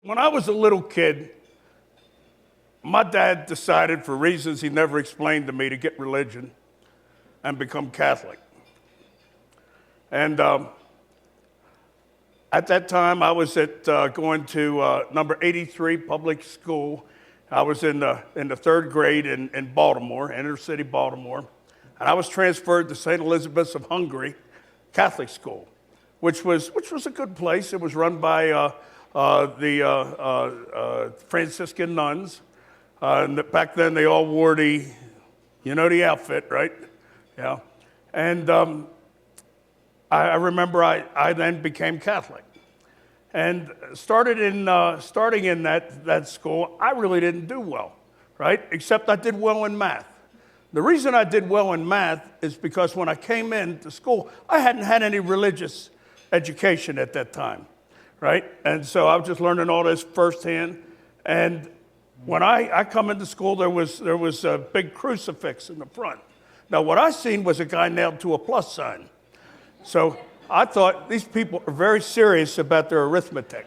when I was a little kid, my dad decided, for reasons he never explained to me, to get religion and become Catholic. And at that time, I was going to number 83 public school. I was in the third grade in Baltimore, inner city Baltimore. And I was transferred to St. Elizabeth's of Hungary Catholic school, which was a good place. It was run by the Franciscan nuns. And back then, they all wore the outfit, right? Yeah. And I remember I then became Catholic. And starting in that school, I really didn't do well, right? Except I did well in math. The reason I did well in math is because when I came into school, I hadn't had any religious education at that time, right? And so I was just learning all this firsthand. And when I come into school, there was a big crucifix in the front. Now, what I seen was a guy nailed to a plus sign. So I thought, these people are very serious about their arithmetic.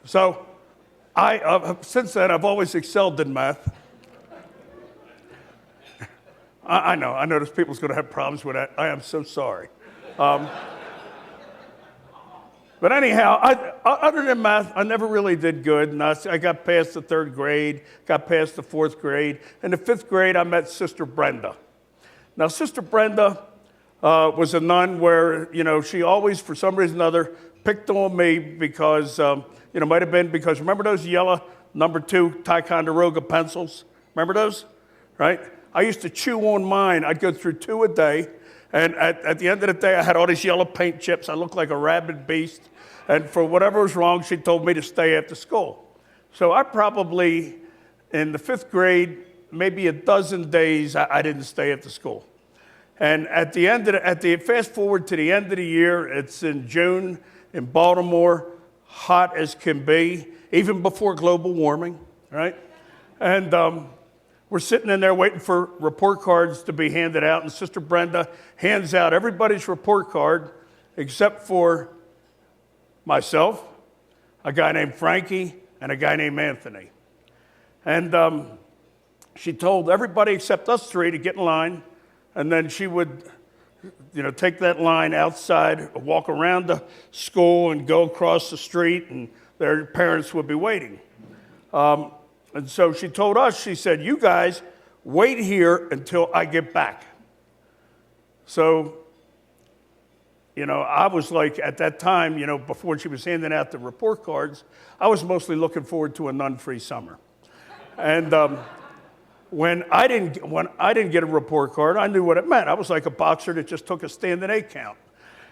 So since then, I've always excelled in math. I know there's people's going to have problems with that. I am so sorry. But anyhow, other than math, I never really did good. And I got past the third grade, got past the fourth grade. In the fifth grade, I met Sister Brenda. Now, Sister Brenda was a nun where, she always, for some reason or other, picked on me because, might have been because, remember those yellow number 2 Ticonderoga pencils? Remember those? Right? I used to chew on mine. I'd go through 2 a day. And at the end of the day, I had all these yellow paint chips. I looked like a rabid beast. And for whatever was wrong, she told me to stay after school. So I probably, in the fifth grade, maybe a dozen days, I didn't stay after school. And at the fast forward to the end of the year, it's in June in Baltimore, hot as can be, even before global warming, right? And we're sitting in there waiting for report cards to be handed out, and Sister Brenda hands out everybody's report card except for myself, a guy named Frankie, and a guy named Anthony. And she told everybody except us 3 to get in line, and then she would, take that line outside, walk around the school, and go across the street, and their parents would be waiting. And so she told us, she said, you guys wait here until I get back. So, I was like, at that time, before she was handing out the report cards, I was mostly looking forward to a nun-free summer. And when I didn't get a report card, I knew what it meant. I was like a boxer that just took a standing 8 count.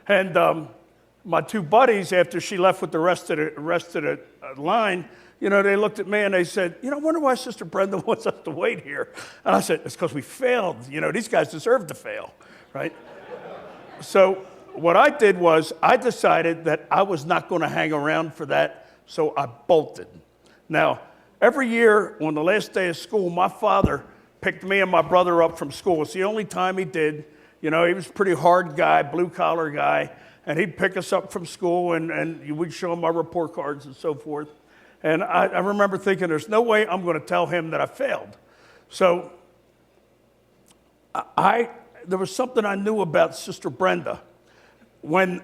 And my 2 buddies, after she left with the rest of the line, they looked at me and they said, I wonder why Sister Brenda wants us to wait here. And I said, it's because we failed. These guys deserve to fail, right? So what I did was I decided that I was not going to hang around for that, so I bolted. Now, every year on the last day of school, my father picked me and my brother up from school. It's the only time he did. He was a pretty hard guy, blue-collar guy, and he'd pick us up from school, and we'd show him our report cards and so forth. And I remember thinking, there's no way I'm going to tell him that I failed. So there was something I knew about Sister Brenda. When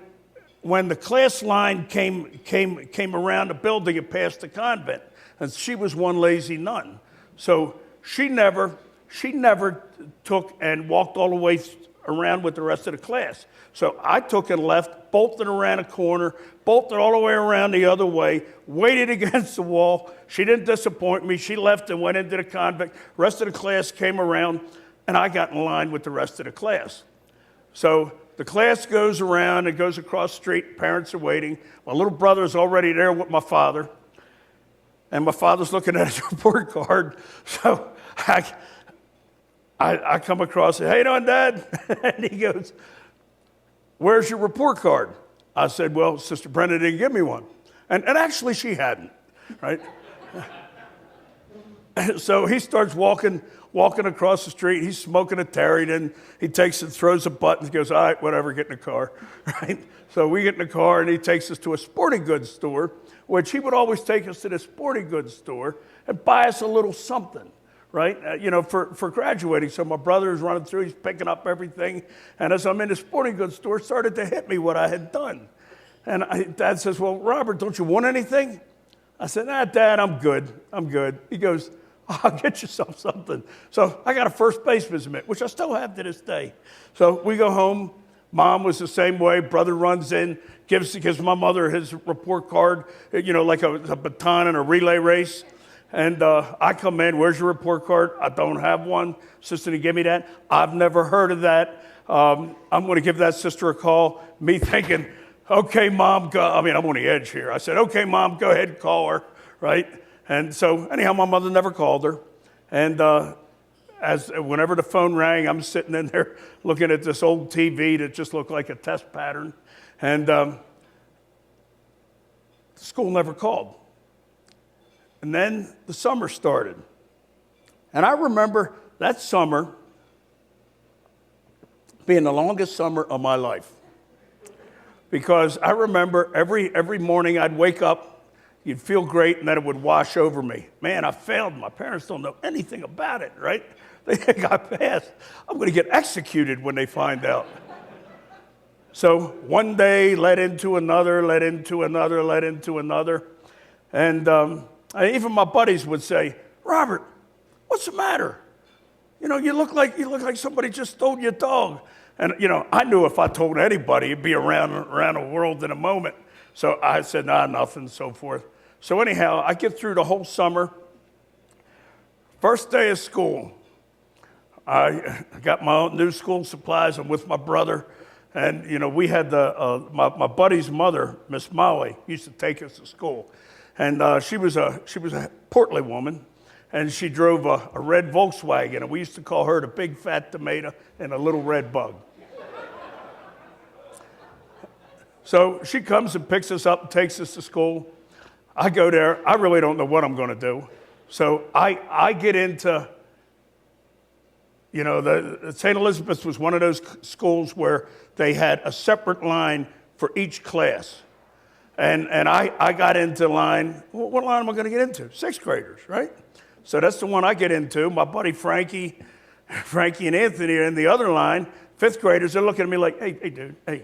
the class line came around the building and past the convent, and she was one lazy nun. So she never took and walked all the way around with the rest of the class. So I took and left, bolted around a corner, bolted all the way around the other way, waited against the wall. She didn't disappoint me. She left and went into the convent. The rest of the class came around, and I got in line with the rest of the class. So the class goes around, it goes across the street, parents are waiting. My little brother's already there with my father, and my father's looking at his report card. So I come across and, hey, you doing, Dad? And he goes, where's your report card? I said, well, Sister Brenda didn't give me one. And actually, she hadn't, right? So he starts walking across the street. He's smoking a Terry, and he takes it, throws a button, goes, all right, whatever, get in the car, right? So we get in the car, and he takes us to a sporting goods store, which he would always take us to the sporting goods store and buy us a little something, right? For graduating. So my brother is running through, he's picking up everything, and as I'm in the sporting goods store, it started to hit me what I had done. And Dad says, well, Robert, don't you want anything? I said, nah, Dad, I'm good. He goes, I'll get yourself something. So I got a first baseman's mitt, which I still have to this day. So we go home. Mom was the same way. Brother runs in, gives my mother his report card, like a baton in a relay race. And I come in, where's your report card? I don't have one. Sister, to give me that. I've never heard of that. I'm going to give that sister a call. Me thinking, okay, Mom, go. I'm on the edge here. I said, okay, Mom, go ahead and call her, right? And so anyhow, my mother never called her. And whenever the phone rang, I'm sitting in there looking at this old TV that just looked like a test pattern. And school never called. And then the summer started. And I remember that summer being the longest summer of my life. Because I remember every morning I'd wake up, you'd feel great, and then it would wash over me. Man, I failed. My parents don't know anything about it, right? They think I passed. I'm going to get executed when they find out. So one day led into another. And even my buddies would say, Robert, what's the matter? You look like somebody just stole your dog. And, I knew if I told anybody, it'd be around the world in a moment. So I said, nah, nothing, so forth. So anyhow, I get through the whole summer. First day of school, I got my own new school supplies. I'm with my brother. And, we had my buddy's mother, Miss Molly, used to take us to school. And she was a portly woman. And she drove a red Volkswagen. And we used to call her the big fat tomato and a little red bug. So she comes and picks us up and takes us to school. I go there. I really don't know what I'm going to do. So I get into, the St. Elizabeth's was one of those schools where they had a separate line for each class. And I got into line. What line am I going to get into? Sixth graders, right? So that's the one I get into. My buddy Frankie and Anthony are in the other line. Fifth graders, they're looking at me like, hey, dude, hey.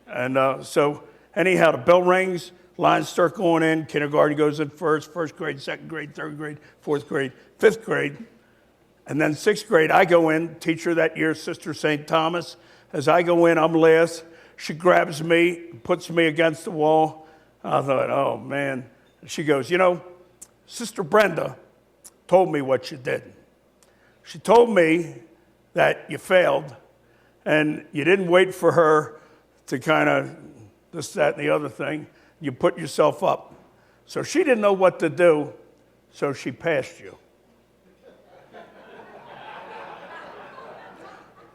And so anyhow, the bell rings, lines start going in. Kindergarten goes in first grade, second grade, third grade, fourth grade, fifth grade. And then sixth grade, I go in, teacher that year, Sister St. Thomas. As I go in, I'm last. She grabs me, puts me against the wall. I thought, oh, man. She goes, Sister Brenda told me what you did. She told me that you failed, and you didn't wait for her to kind of this, that, and the other thing. You put yourself up. So she didn't know what to do, so she passed you.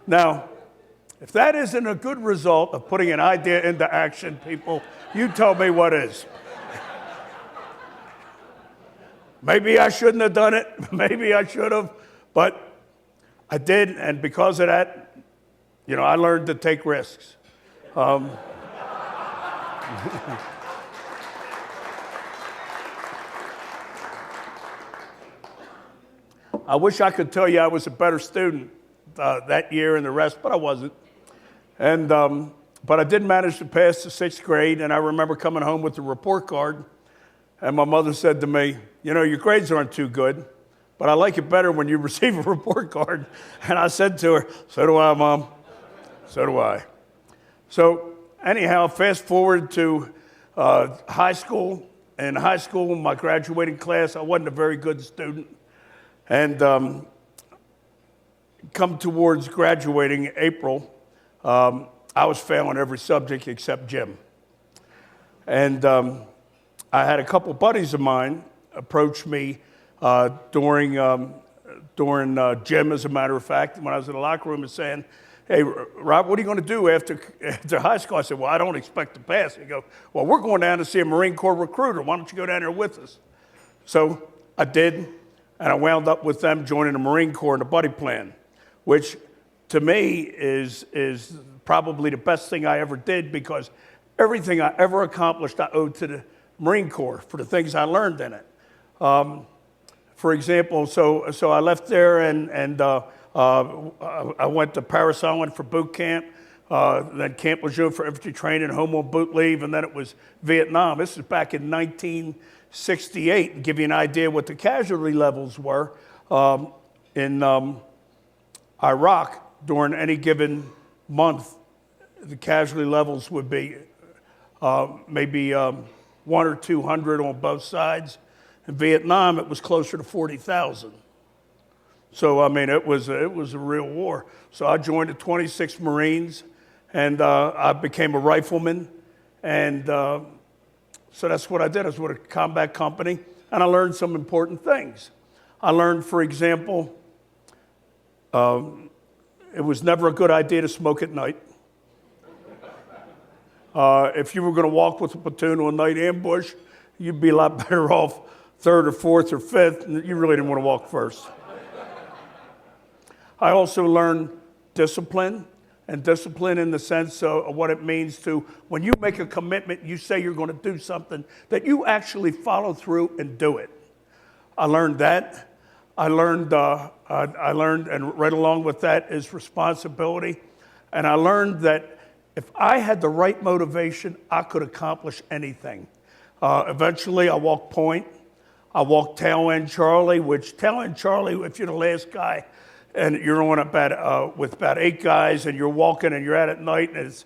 Now, if that isn't a good result of putting an idea into action, people, you tell me what is. Maybe I shouldn't have done it. Maybe I should have. But I did, and because of that, I learned to take risks. I wish I could tell you I was a better student that year and the rest, but I wasn't. And but I did manage to pass the sixth grade, and I remember coming home with the report card, and my mother said to me, your grades aren't too good, but I like it better when you receive a report card. And I said to her, so do I, Mom. So do I. So anyhow, fast forward to high school. In high school, my graduating class, I wasn't a very good student. And come towards graduating April, I was failing every subject except gym. And I had a couple buddies of mine approach me during gym, as a matter of fact, when I was in the locker room, and saying, hey, Rob, what are you going to do after high school? I said, well, I don't expect to pass. They go, well, we're going down to see a Marine Corps recruiter. Why don't you go down there with us? So I did. And I wound up with them joining the Marine Corps in the buddy plan, which to me is probably the best thing I ever did, because everything I ever accomplished I owed to the Marine Corps for the things I learned in it. For example, so I left there and I went to Paris Island for boot camp. Then Camp Lejeune for infantry training, home on boot leave, and then it was Vietnam. This is back in 1968, and give you an idea what the casualty levels were in Iraq during any given month. The casualty levels would be maybe 100 or 200 on both sides. In Vietnam, it was closer to 40,000. So, I mean, it was a real war. So I joined the 26th Marines, and I became a rifleman. And so that's what I did. I was with a combat company, and I learned some important things. I learned, for example, it was never a good idea to smoke at night. If you were going to walk with a platoon on a night ambush, you'd be a lot better off third or fourth or fifth. You really didn't want to walk first. I also learned discipline, and discipline in the sense of what it means to, when you make a commitment, you say you're going to do something, that you actually follow through and do it. I learned that. I learned, and right along with that is responsibility. And I learned that if I had the right motivation, I could accomplish anything. Eventually, I walked point. I walked tail end Charlie, which tail end Charlie, if you're the last guy, and you're on with about 8 guys, and you're walking, and you're out at night, and it's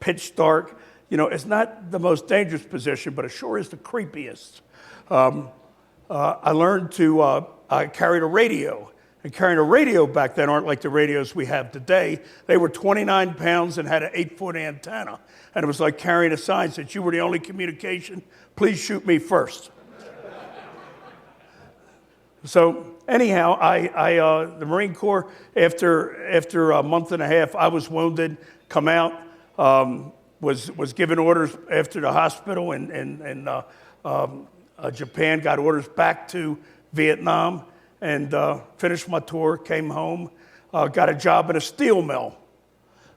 pitch dark. You know, it's not the most dangerous position, but it sure is the creepiest. I learned I carried a radio. And carrying a radio back then aren't like the radios we have today. They were 29 pounds and had an 8-foot antenna. And it was like carrying a sign that said, "You were the only communication. Please shoot me first." So anyhow, the Marine Corps, after a month and a half, I was wounded, come out, was given orders after the hospital in Japan, got orders back to Vietnam, and finished my tour, came home, got a job at a steel mill.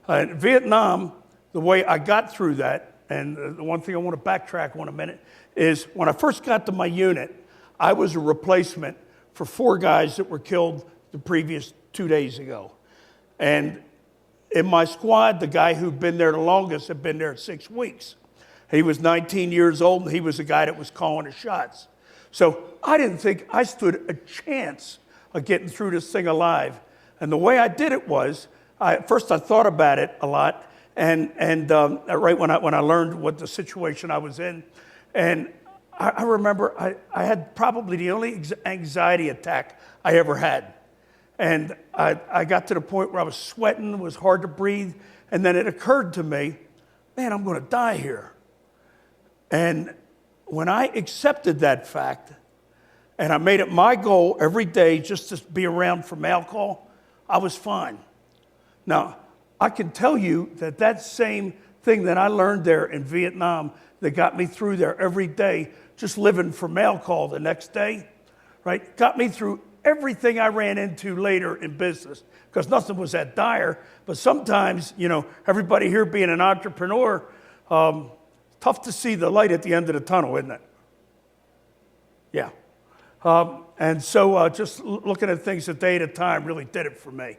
In Vietnam, the way I got through that, and the one thing I want to backtrack on a minute, is when I first got to my unit, I was a replacement for 4 guys that were killed the previous 2 days ago. And in my squad, the guy who'd been there the longest had been there 6 weeks. He was 19 years old, and he was the guy that was calling the shots. So I didn't think I stood a chance of getting through this thing alive. And the way I did it was, first I thought about it a lot, and right when I learned what the situation I was in, and I remember I had probably the only anxiety attack I ever had. And I got to the point where I was sweating, it was hard to breathe, and then it occurred to me, man, I'm going to die here. And when I accepted that fact, and I made it my goal every day just to be around from alcohol, I was fine. Now, I can tell you that same thing that I learned there in Vietnam that got me through there every day, just living from alcohol the next day, right, got me through everything I ran into later in business, because nothing was that dire. But sometimes, you know, everybody here being an entrepreneur, tough to see the light at the end of the tunnel, isn't it? Yeah. And so just looking at things a day at a time really did it for me.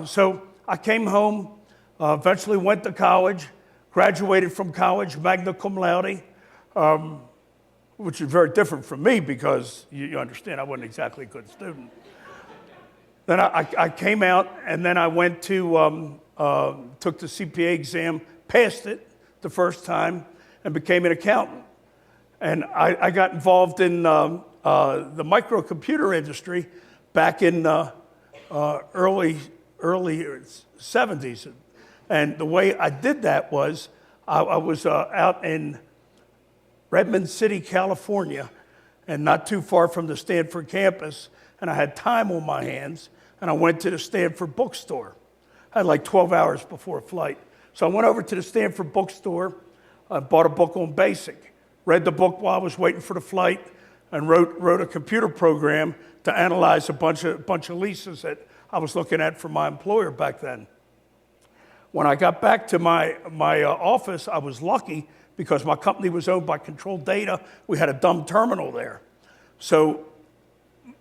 So I came home, eventually went to college, graduated from college, magna cum laude, which is very different from me because you understand I wasn't exactly a good student. Then I came out, and then I went to, took the CPA exam, passed it the first time, and became an accountant. And I got involved in the microcomputer industry back in early 70s. And the way I did that was I was out in Redmond City, California, and not too far from the Stanford campus, and I had time on my hands, and I went to the Stanford bookstore. I had like 12 hours before flight. So I went over to the Stanford bookstore, bought a book on BASIC, read the book while I was waiting for the flight, and wrote a computer program to analyze a bunch of leases that I was looking at for my employer back then. When I got back to my office, I was lucky because my company was owned by Control Data. We had a dumb terminal there. So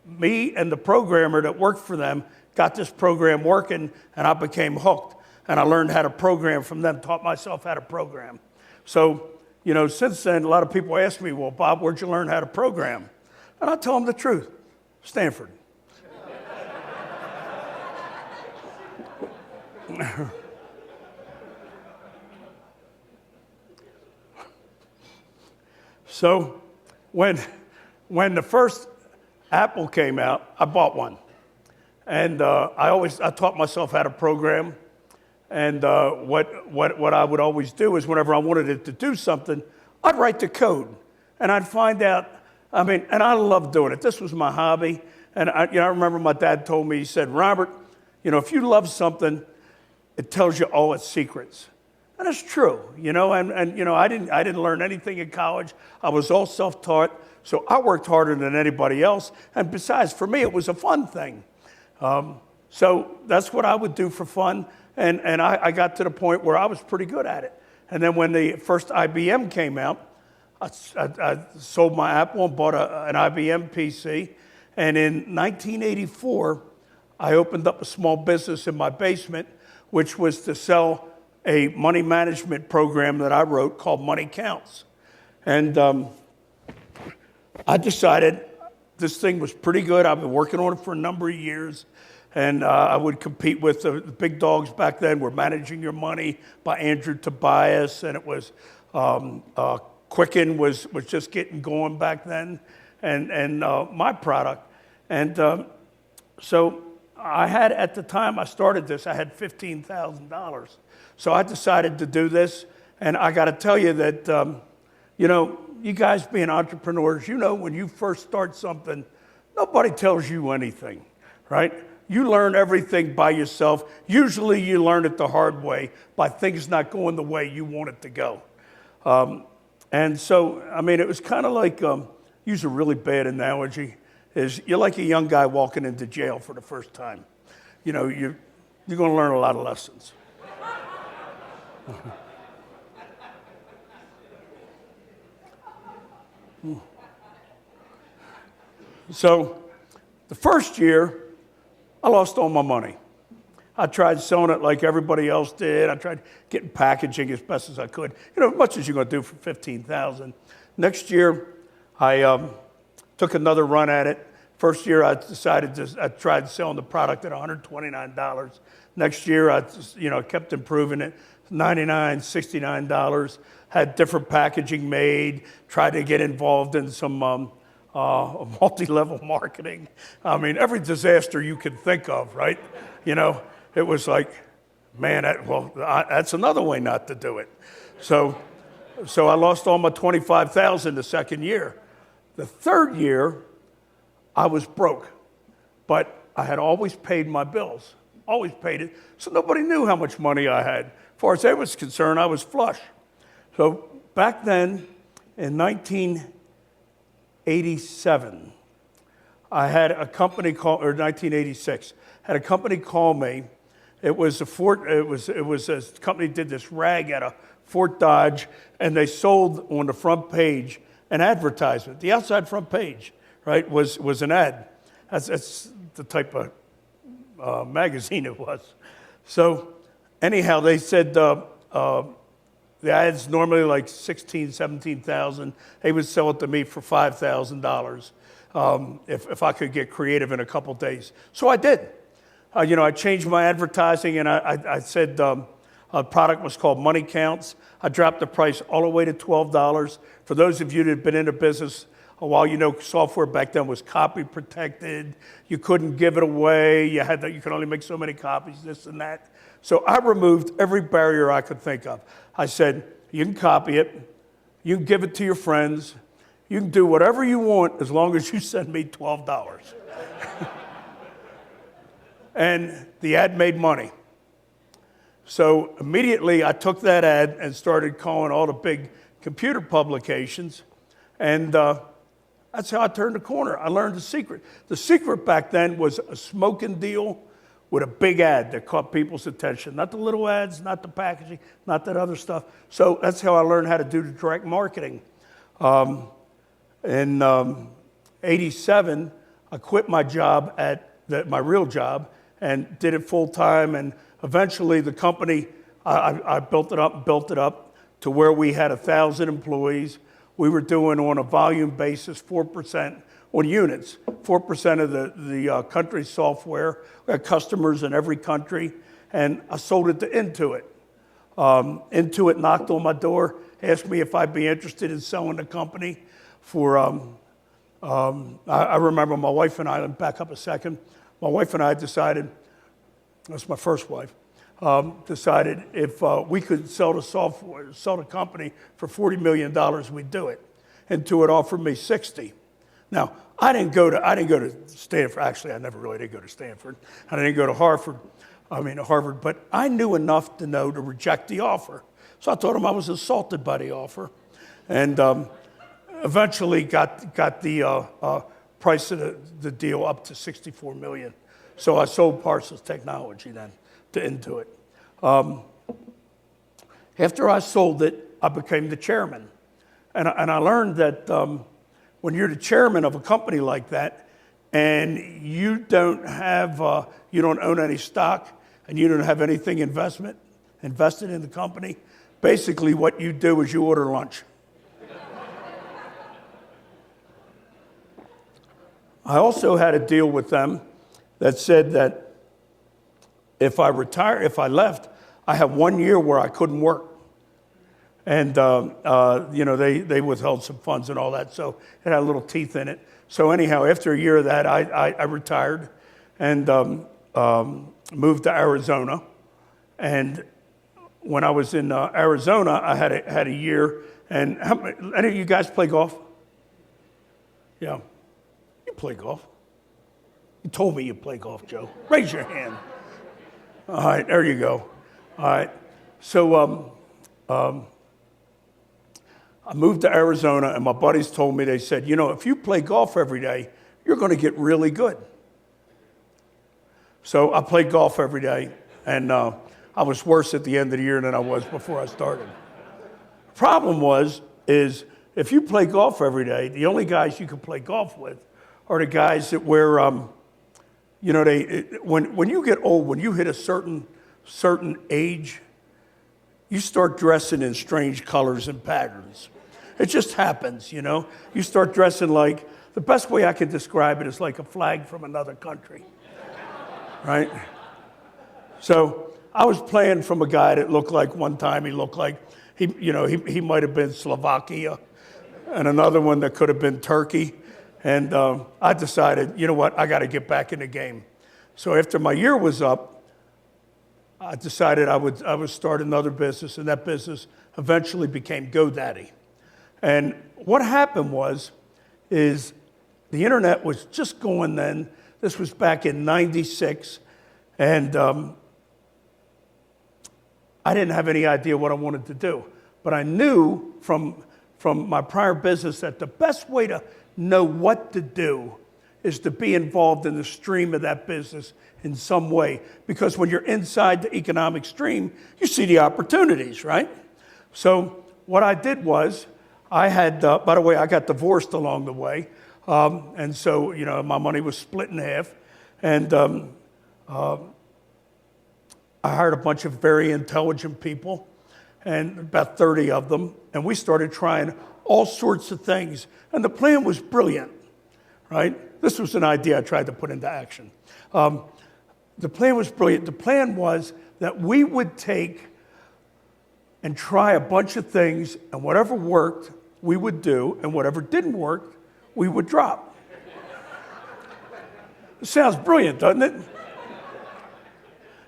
me and the programmer that worked for them got this program working, and I became hooked. And I learned how to program from them, taught myself how to program. So, since then, a lot of people ask me, well, Bob, where'd you learn how to program? And I tell them the truth, Stanford. So when the first Apple came out, I bought one. And I taught myself how to program. And what I would always do is whenever I wanted it to do something, I'd write the code. And I'd find out, and I loved doing it. This was my hobby. And I remember my dad told me, he said, Robert, if you love something, it tells you all its secrets. And it's true, and I didn't learn anything in college. I was all self-taught, so I worked harder than anybody else. And besides, for me, it was a fun thing. So that's what I would do for fun. And I got to the point where I was pretty good at it. And then when the first IBM came out, I sold my Apple and bought an IBM PC. And in 1984, I opened up a small business in my basement, which was to sell a money management program that I wrote called Money Counts. And I decided this thing was pretty good. I've been working on it for a number of years. And I would compete with the big dogs back then. Were Managing Your Money by Andrew Tobias. And it was Quicken was just getting going back then. And my product. And so I had, at the time I started this, I had $15,000. So I decided to do this, and I got to tell you that, you guys being entrepreneurs, when you first start something, nobody tells you anything, right? You learn everything by yourself. Usually you learn it the hard way by things not going the way you want it to go. And so, it was kind of like, use a really bad analogy, is you're like a young guy walking into jail for the first time. You're going to learn a lot of lessons. So the first year, I lost all my money. I tried selling it like everybody else did. I tried getting packaging as best as I could. As much as you're going to do for $15,000. Next year, I took another run at it. First year, I tried selling the product at $129. Next year, I kept improving it. $99, $69, had different packaging made, tried to get involved in some multi-level marketing. Every disaster you can think of, right? It was like, man, that's another way not to do it. So I lost all my $25,000 the second year. The third year, I was broke, but I had always paid my bills, always paid it, so nobody knew how much money I had. As far as I was concerned, I was flush. So back then, in 1987, I had a company call, or 1986, had a company call me. It was a company did this rag at a Fort Dodge, and they sold on the front page an advertisement. The outside front page, right, was an ad. That's the type of magazine it was. So anyhow, they said the ad's normally like $16,000, $17,000. They would sell it to me for $5,000 if I could get creative in a couple days. So I did. I changed my advertising, and I said a product was called Money Counts. I dropped the price all the way to $12. For those of you that have been in the business a while, software back then was copy protected. You couldn't give it away. You could only make so many copies, this and that. So I removed every barrier I could think of. I said, you can copy it. You can give it to your friends. You can do whatever you want as long as you send me $12. And the ad made money. So immediately I took that ad and started calling all the big computer publications. And That's how I turned the corner. I learned the secret. The secret back then was a smoking deal with a big ad that caught people's attention. Not the little ads, not the packaging, not that other stuff. So that's how I learned how to do the direct marketing. In '87, I quit my job my real job and did it full time. And eventually the company, I built it up to where we had 1,000 employees. We were doing on a volume basis 4% on units, 4% of the country's software. We had customers in every country, and I sold it to Intuit. Intuit knocked on my door, asked me if I'd be interested in selling the company for, I remember my wife and I, let me back up a second, my wife and I decided, that's my first wife, decided if we could sell the company for $40 million, we'd do it. Intuit offered me 60. Now, I didn't go to Stanford. Actually, I never really did go to Stanford. I didn't go to Harvard, but I knew enough to know to reject the offer. So I told him I was insulted by the offer, and eventually got the price of the deal up to $64 million. So I sold Parsons Technology then to Intuit. After I sold it, I became the chairman. And I learned that when you're the chairman of a company like that, and you don't own any stock, and you don't have anything invested in the company, basically what you do is you order lunch. I also had a deal with them that said that if I left, I had 1 year where I couldn't work. And, they withheld some funds and all that, so it had a little teeth in it. So anyhow, after a year of that, I retired and moved to Arizona. And when I was in Arizona, I had a year. And any of you guys play golf? Yeah. You play golf. You told me you play golf, Joe. Raise your hand. All right, there you go. All right. So I moved to Arizona, and my buddies told me, they said, if you play golf every day, you're going to get really good. So I played golf every day, and I was worse at the end of the year than I was before I started. Problem is if you play golf every day, the only guys you can play golf with are the guys that wear, when you get old, when you hit a certain age, you start dressing in strange colors and patterns. It just happens, You start dressing like, the best way I can describe it is like a flag from another country, right? So I was playing from a guy that looked like, one time he looked like, he might have been Slovakia, and another one that could have been Turkey. And I decided, I got to get back in the game. So after my year was up, I decided I would start another business, and that business eventually became GoDaddy. And what happened is the internet was just going then. This was back in '96, and I didn't have any idea what I wanted to do. But I knew from my prior business that the best way to know what to do is to be involved in the stream of that business in some way. Because when you're inside the economic stream, you see the opportunities, right? So what I did was, I had, by the way, I got divorced along the way. And so, my money was split in half. And I hired a bunch of very intelligent people, and about 30 of them. And we started trying all sorts of things. And the plan was brilliant, right? This was an idea I tried to put into action. The plan was brilliant. The plan was that we would take and try a bunch of things, and whatever worked, we would do, and whatever didn't work, we would drop. It sounds brilliant, doesn't it?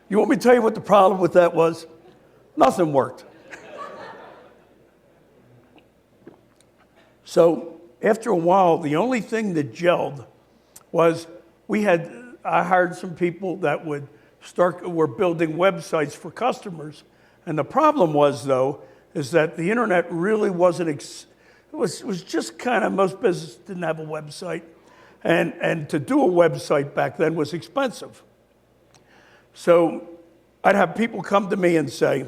You want me to tell you what the problem with that was? Nothing worked. So after a while, the only thing that gelled was I hired some people that were building websites for customers. And the problem was, though, is that the internet really wasn't was just kind of, most businesses didn't have a website. And to do a website back then was expensive. So I'd have people come to me and say,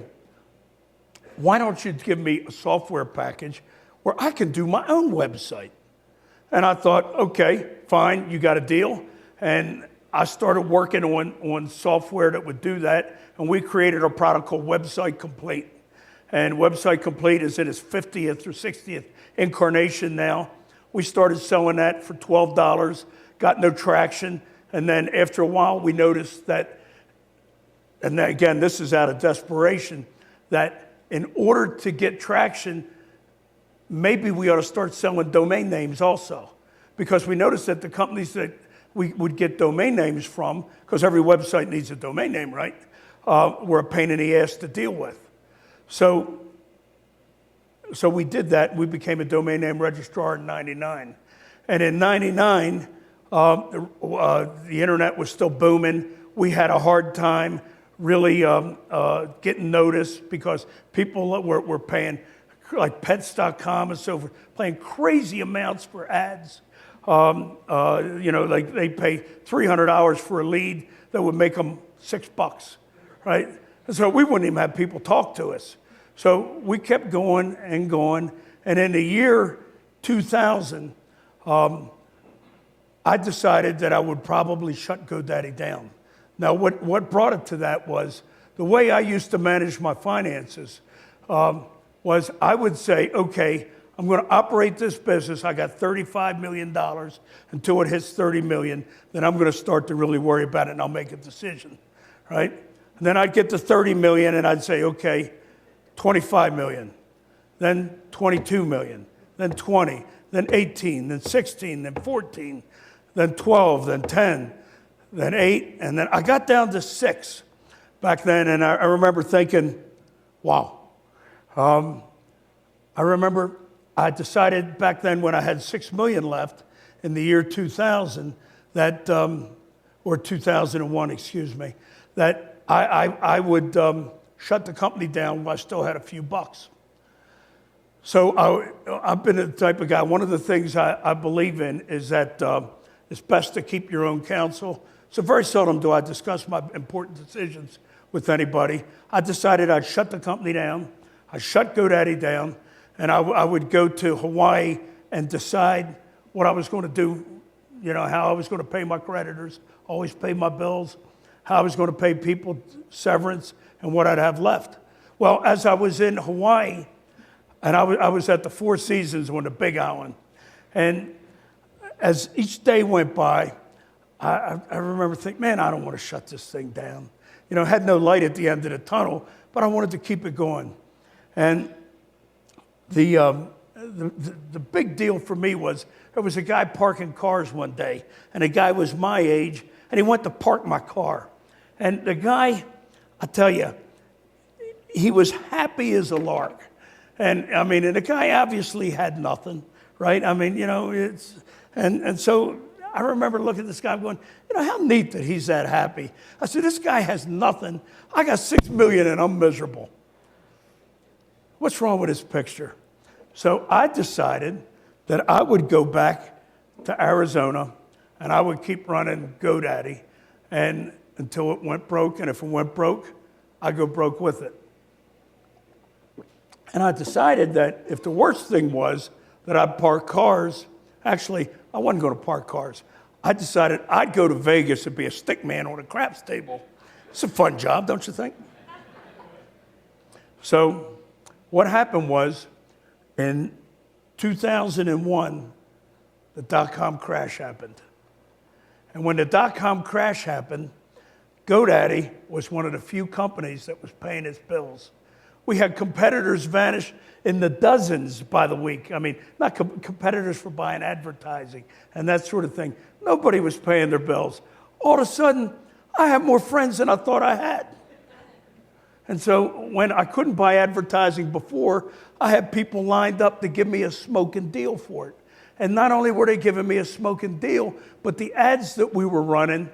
why don't you give me a software package where I can do my own website? And I thought, okay, fine, you got a deal. And I started working on software that would do that. And we created a product called Website Complete. And Website Complete is in its 50th or 60th incarnation now. We started selling that for $12, got no traction. And then after a while, we noticed that, and then again, this is out of desperation, that in order to get traction, maybe we ought to start selling domain names also. Because we noticed that the companies that we would get domain names from, because every website needs a domain name, right, were a pain in the ass to deal with. So we did that. We became a domain name registrar in 99. And in 99, the internet was still booming. We had a hard time really getting noticed because people were paying, like pets.com and so forth, paying crazy amounts for ads. Like they pay $300 for a lead that would make them $6, right? And so we wouldn't even have people talk to us. So we kept going and going. And in the year 2000, I decided that I would probably shut GoDaddy down. Now, what brought it to that was the way I used to manage my finances was I would say, okay, I'm going to operate this business. I got $35 million. Until it hits 30 million, then I'm going to start to really worry about it, and I'll make a decision, right? And then I'd get to 30 million, and I'd say, okay, 25 million, then 22 million, then 20, then 18, then 16, then 14, then 12, then 10, then 8, and then I got down to 6 back then, and I remember thinking, wow. I remember I decided back then when I had 6 million left in the year 2000 that, or 2001, excuse me, that I would shut the company down while I still had a few bucks. So I've been the type of guy, one of the things I believe in is that it's best to keep your own counsel. So very seldom do I discuss my important decisions with anybody. I decided I'd shut the company down. I shut GoDaddy down, and I would go to Hawaii and decide what I was going to do, how I was going to pay my creditors, always pay my bills, how I was going to pay people severance, and what I'd have left. Well, as I was in Hawaii, and I was at the Four Seasons on the Big Island, and as each day went by, I remember thinking, man, I don't want to shut this thing down. I had no light at the end of the tunnel, but I wanted to keep it going. And the big deal for me was there was a guy parking cars one day, and the guy was my age, and he went to park my car. And the guy, I tell you, he was happy as a lark. And the guy obviously had nothing, right? And so I remember looking at this guy going, how neat that he's that happy. I said, this guy has nothing. I got 6 million and I'm miserable. What's wrong with this picture? So I decided that I would go back to Arizona and I would keep running GoDaddy and until it went broke. And if it went broke, I'd go broke with it. And I decided that if the worst thing was that I'd park cars, actually, I wasn't going to park cars. I decided I'd go to Vegas and be a stick man on a craps table. It's a fun job, don't you think? So what happened was in 2001, the dot-com crash happened. And when the dot-com crash happened, GoDaddy was one of the few companies that was paying its bills. We had competitors vanish in the dozens by the week. Not competitors for buying advertising and that sort of thing. Nobody was paying their bills. All of a sudden, I have more friends than I thought I had. And so when I couldn't buy advertising before, I had people lined up to give me a smoking deal for it. And not only were they giving me a smoking deal, but the ads that we were running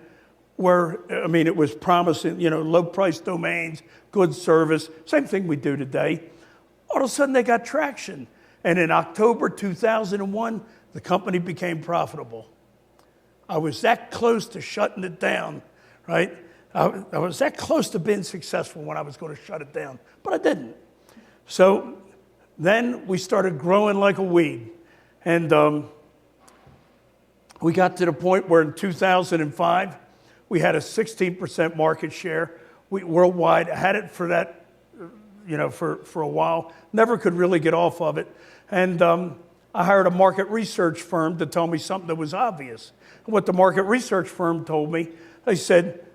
were, it was promising, low price domains, good service, same thing we do today. All of a sudden they got traction. And in October 2001, the company became profitable. I was that close to shutting it down, right? I was that close to being successful when I was going to shut it down, but I didn't. So then we started growing like a weed. And we got to the point where in 2005, we had a 16% market share. We worldwide had it for that, for a while. Never could really get off of it. And I hired a market research firm to tell me something that was obvious. And what the market research firm told me, they said,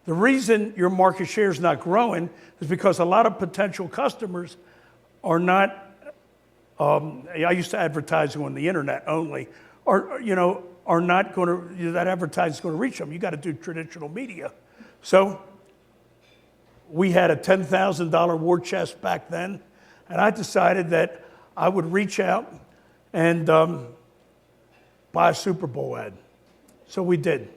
the reason your market share is not growing is because a lot of potential customers are not, I used to advertise on the internet only, are not going to, that advertising is going to reach them. You got to do traditional media. So we had a $10,000 war chest back then, and I decided that I would reach out and buy a Super Bowl ad. So we did.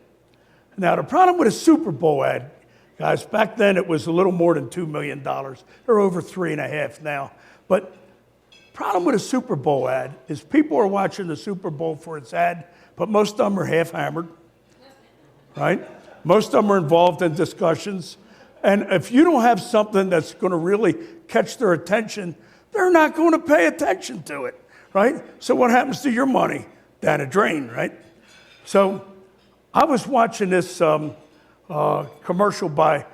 Now, the problem with a Super Bowl ad, guys, back then it was a little more than $2 million. They're over 3.5 now. But problem with a Super Bowl ad is people are watching the Super Bowl for its ad, but most of them are half-hammered, right? Most of them are involved in discussions. And if you don't have something that's going to really catch their attention, they're not going to pay attention to it, right? So what happens to your money? Down a drain, right? So I was watching this commercial by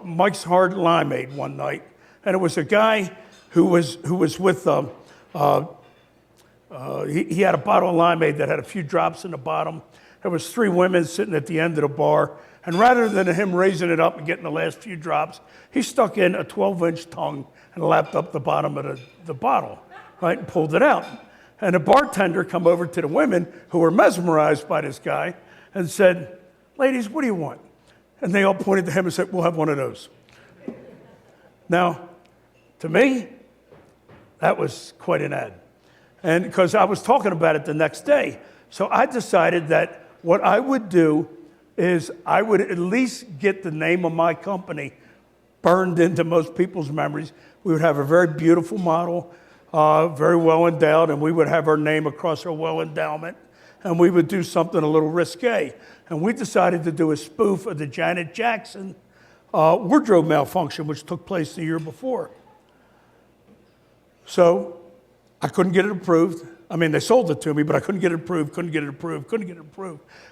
Mike's Hard Limeade one night, and it was a guy who was with, he had a bottle of limeade that had a few drops in the bottom. There was 3 women sitting at the end of the bar, and rather than him raising it up and getting the last few drops, he stuck in a 12-inch tongue and lapped up the bottom of the bottle, right, and pulled it out. And the bartender come over to the women who were mesmerized by this guy and said, ladies, what do you want? And they all pointed to him and said, we'll have one of those. Now, to me, that was quite an ad. And because I was talking about it the next day. So I decided that what I would do is I would at least get the name of my company burned into most people's memories. We would have a very beautiful model, very well endowed, and we would have our name across our well endowment, and we would do something a little risque. And we decided to do a spoof of the Janet Jackson wardrobe malfunction, which took place the year before. So I couldn't get it approved. I mean, they sold it to me, but I couldn't get it approved, couldn't get it approved.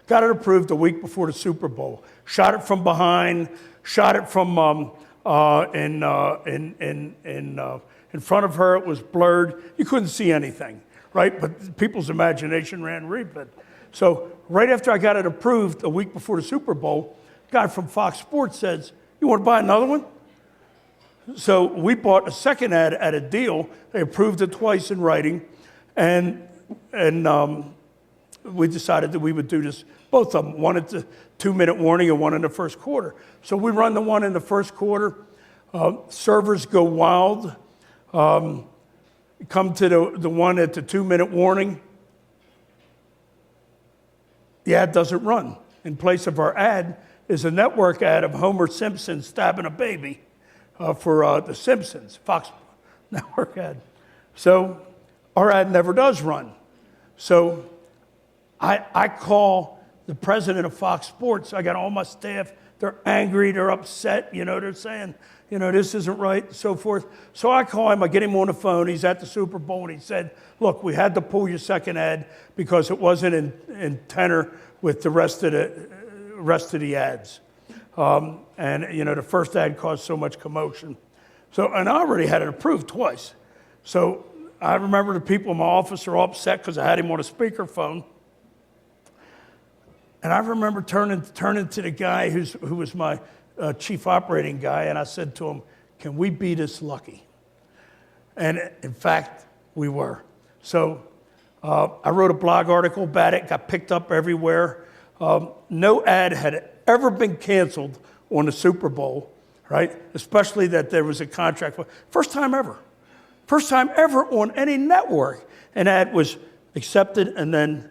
Got it approved a week before the Super Bowl. Shot it from behind, shot it from in front of her. It was blurred. You couldn't see anything, right? But people's imagination ran rampant. So right after I got it approved a week before the Super Bowl, a guy from Fox Sports says, you want to buy another one? So we bought a second ad at a deal. They approved it twice in writing. And we decided that we would do this, both of them, one at the 2-minute warning and one in the first quarter. So we run the one in the first quarter. Servers go wild. Come to the one at the 2-minute warning. The ad doesn't run. In place of our ad is a network ad of Homer Simpson stabbing a baby for The Simpsons, Fox network ad. So our ad never does run. So I call the president of Fox Sports. I got all my staff. They're angry. They're upset. They're saying, this isn't right, so forth. So I call him. I get him on the phone. He's at the Super Bowl, and he said, look, we had to pull your second ad because it wasn't in tenor with the rest of the ads. And the first ad caused so much commotion. So, and I already had it approved twice. So I remember the people in my office are all upset because I had him on a speakerphone. And I remember turning to the guy who was my chief operating guy, and I said to him, can we be this lucky? And in fact, we were. So I wrote a blog article about it, got picked up everywhere. No ad had ever been canceled on the Super Bowl, right? Especially that there was a contract. First time ever. First time ever on any network, an ad was accepted and then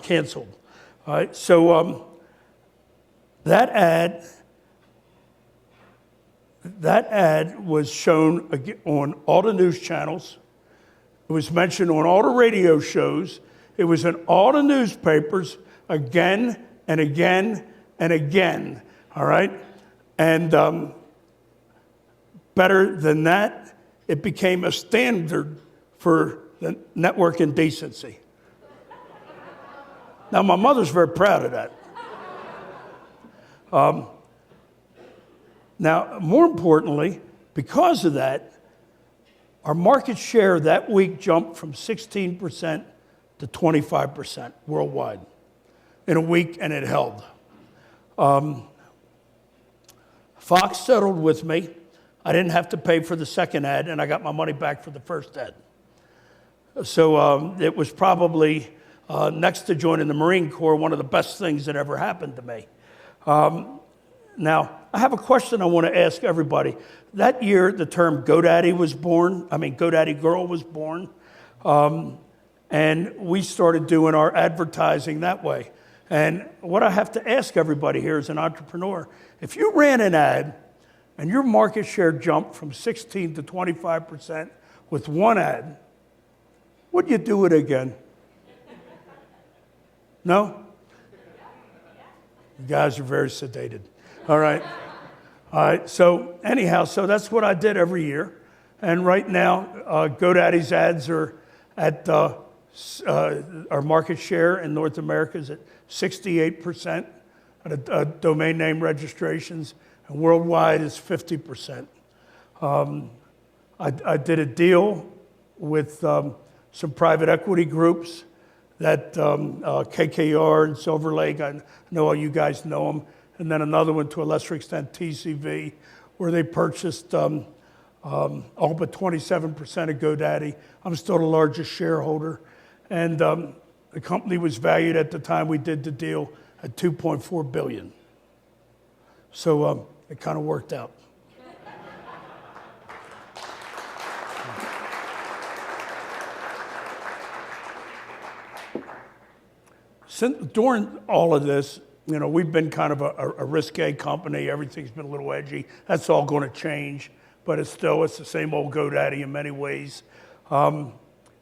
canceled. All right, so that ad was shown on all the news channels. It was mentioned on all the radio shows. It was in all the newspapers again and again and again, all right? And better than that, it became a standard for the network indecency. Now, my mother's very proud of that. Now, more importantly, because of that, our market share that week jumped from 16% to 25% worldwide in a week, and it held. Fox settled with me. I didn't have to pay for the second ad, and I got my money back for the first ad. So it was probably, next to joining the Marine Corps, one of the best things that ever happened to me. Now, I have a question I want to ask everybody. That year, the term GoDaddy was born. GoDaddy Girl was born. And we started doing our advertising that way. And what I have to ask everybody here as an entrepreneur, if you ran an ad and your market share jumped from 16 to 25% with one ad, would you do it again? No? You guys are very sedated. All right. All right. So anyhow, so that's what I did every year. And right now, GoDaddy's ads are at our market share in North America is at 68% domain name registrations, and worldwide is 50%. I did a deal with some private equity groups that KKR and Silver Lake, I know all you guys know them, and then another one to a lesser extent, TCV, where they purchased all but 27% of GoDaddy. I'm still the largest shareholder. And the company was valued at the time we did the deal at $2.4 billion. So it kind of worked out. During all of this, we've been kind of a risque company. Everything's been a little edgy. That's all going to change, but it's the same old GoDaddy in many ways.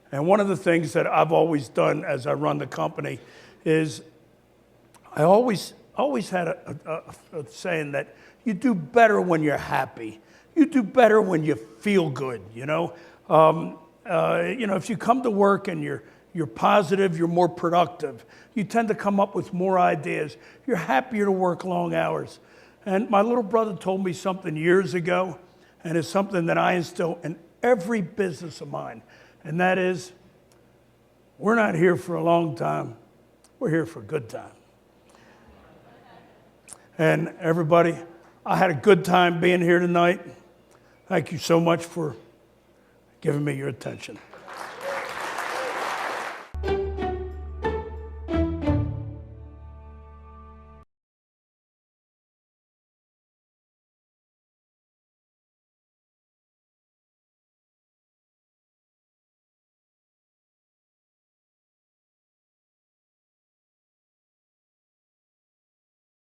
And one of the things that I've always done as I run the company is I always had a saying that you do better when you're happy. You do better when you feel good, if you come to work and you're positive, you're more productive. You tend to come up with more ideas. You're happier to work long hours. And my little brother told me something years ago, and it's something that I instill in every business of mine. And that is, we're not here for a long time. We're here for a good time. And everybody, I had a good time being here tonight. Thank you so much for giving me your attention.